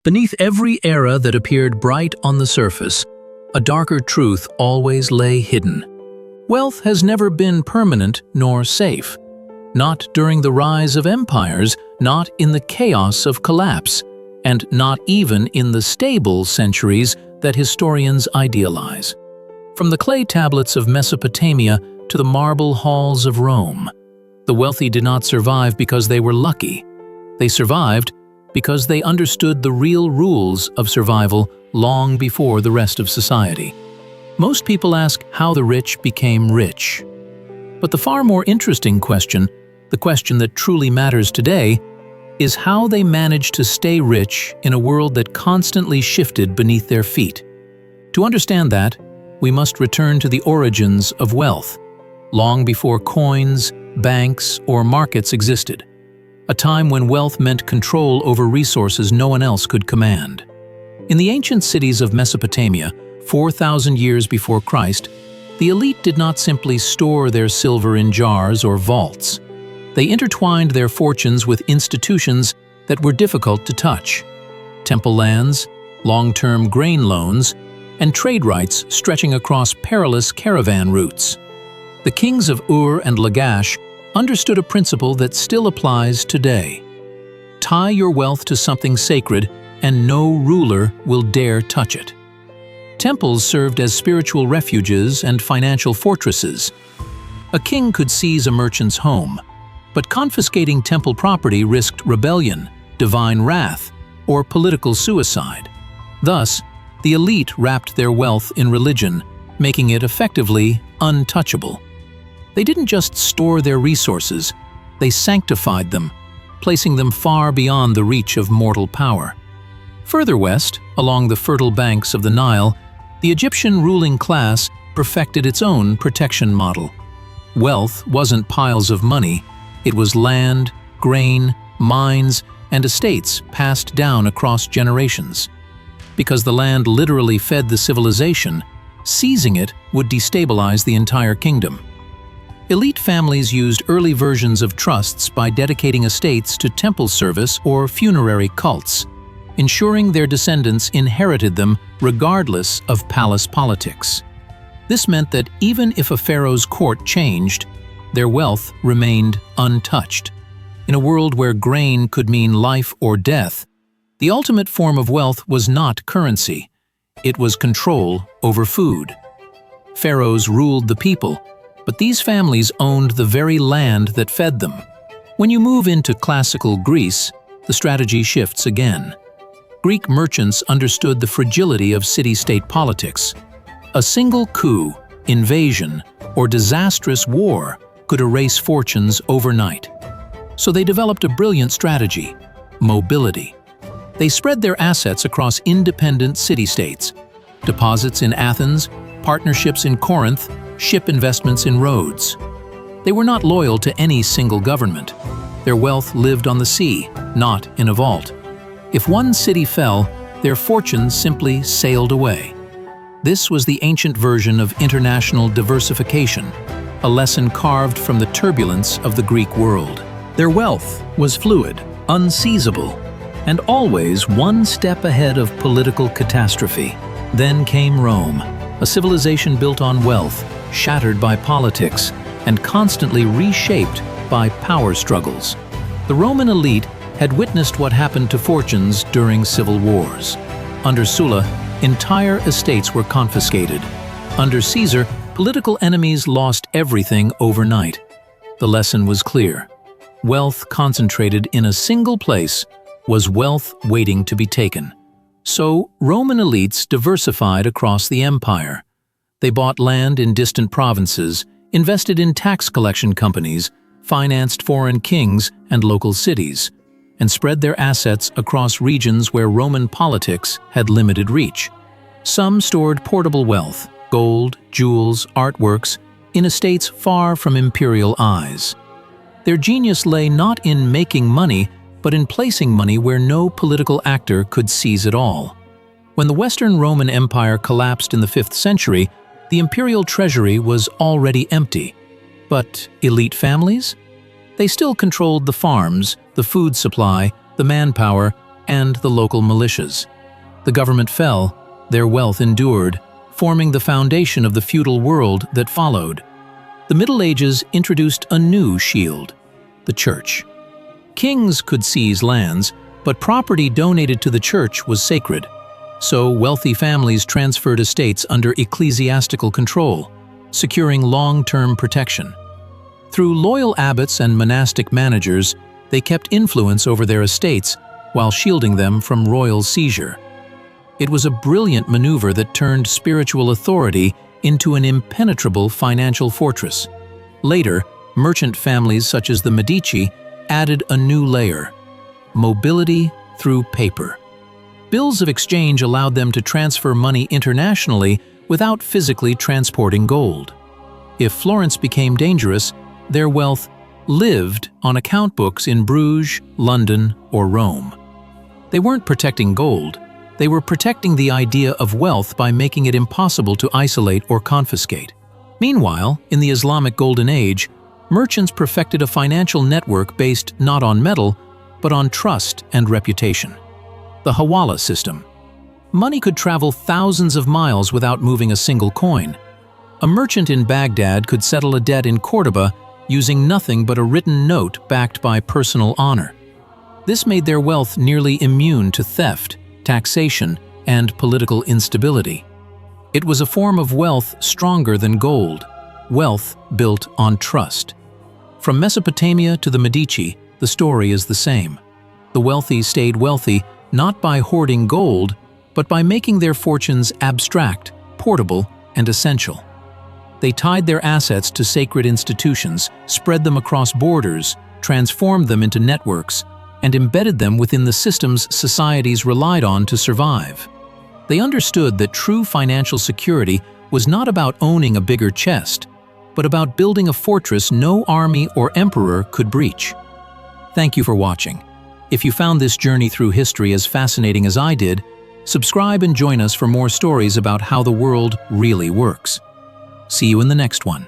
Beneath every era that appeared bright on the surface, a darker truth always lay hidden. Wealth has never been permanent nor safe. Not during the rise of empires, not in the chaos of collapse, and not even in the stable centuries that historians idealize. From the clay tablets of Mesopotamia to the marble halls of Rome, the wealthy did not survive because they were lucky. They survived because they understood the real rules of survival long before the rest of society. Most people ask how the rich became rich. But the far more interesting question, the question that truly matters today, is how they managed to stay rich in a world that constantly shifted beneath their feet. To understand that, we must return to the origins of wealth, long before coins, banks, or markets existed. A time when wealth meant control over resources no one else could command. In the ancient cities of Mesopotamia, 4,000 years before Christ, the elite did not simply store their silver in jars or vaults. They intertwined their fortunes with institutions that were difficult to touch: temple lands, long-term grain loans, and trade rights stretching across perilous caravan routes. The kings of Ur and Lagash understood a principle that still applies today. Tie your wealth to something sacred, and no ruler will dare touch it. Temples served as spiritual refuges and financial fortresses. A king could seize a merchant's home, but confiscating temple property risked rebellion, divine wrath, or political suicide. Thus, the elite wrapped their wealth in religion, making it effectively untouchable. They didn't just store their resources, they sanctified them, placing them far beyond the reach of mortal power. Further west, along the fertile banks of the Nile, the Egyptian ruling class perfected its own protection model. Wealth wasn't piles of money, it was land, grain, mines, and estates passed down across generations. Because the land literally fed the civilization, seizing it would destabilize the entire kingdom. Elite families used early versions of trusts by dedicating estates to temple service or funerary cults, ensuring their descendants inherited them regardless of palace politics. This meant that even if a pharaoh's court changed, their wealth remained untouched. In a world where grain could mean life or death, the ultimate form of wealth was not currency. It was control over food. Pharaohs ruled the people, but these families owned the very land that fed them. When you move into classical Greece, the strategy shifts again. Greek merchants understood the fragility of city-state politics. A single coup, invasion, or disastrous war could erase fortunes overnight. So they developed a brilliant strategy: mobility. They spread their assets across independent city-states: deposits in Athens, partnerships in Corinth, ship investments in Rhodes. They were not loyal to any single government. Their wealth lived on the sea, not in a vault. If one city fell, their fortunes simply sailed away. This was the ancient version of international diversification, a lesson carved from the turbulence of the Greek world. Their wealth was fluid, unseizable, and always one step ahead of political catastrophe. Then came Rome, a civilization built on wealth, shattered by politics, and constantly reshaped by power struggles. The Roman elite had witnessed what happened to fortunes during civil wars. Under Sulla, entire estates were confiscated. Under Caesar, political enemies lost everything overnight. The lesson was clear: wealth concentrated in a single place was wealth waiting to be taken. So, Roman elites diversified across the empire. They bought land in distant provinces, invested in tax collection companies, financed foreign kings and local cities, and spread their assets across regions where Roman politics had limited reach. Some stored portable wealth, gold, jewels, artworks, in estates far from imperial eyes. Their genius lay not in making money, but in placing money where no political actor could seize it all. When the Western Roman Empire collapsed in the 5th century, the imperial treasury was already empty. But elite families? They still controlled the farms, the food supply, the manpower, and the local militias. The government fell, their wealth endured, forming the foundation of the feudal world that followed. The Middle Ages introduced a new shield, the church. Kings could seize lands, but property donated to the church was sacred. So wealthy families transferred estates under ecclesiastical control, securing long-term protection. Through loyal abbots and monastic managers, they kept influence over their estates while shielding them from royal seizure. It was a brilliant maneuver that turned spiritual authority into an impenetrable financial fortress. Later, merchant families such as the Medici added a new layer: mobility through paper. Bills of exchange allowed them to transfer money internationally without physically transporting gold. If Florence became dangerous, their wealth lived on account books in Bruges, London, or Rome. They weren't protecting gold, they were protecting the idea of wealth by making it impossible to isolate or confiscate. Meanwhile, in the Islamic Golden Age, merchants perfected a financial network based not on metal, but on trust and reputation. The Hawala system. Money could travel thousands of miles without moving a single coin. A merchant in Baghdad could settle a debt in Cordoba using nothing but a written note backed by personal honor. This made their wealth nearly immune to theft, taxation, and political instability. It was a form of wealth stronger than gold, wealth built on trust. From Mesopotamia to the Medici, the story is the same. The wealthy stayed wealthy not by hoarding gold, but by making their fortunes abstract, portable, and essential. They tied their assets to sacred institutions, spread them across borders, transformed them into networks, and embedded them within the systems societies relied on to survive. They understood that true financial security was not about owning a bigger chest, but about building a fortress no army or emperor could breach. Thank you for watching. If you found this journey through history as fascinating as I did, subscribe and join us for more stories about how the world really works. See you in the next one.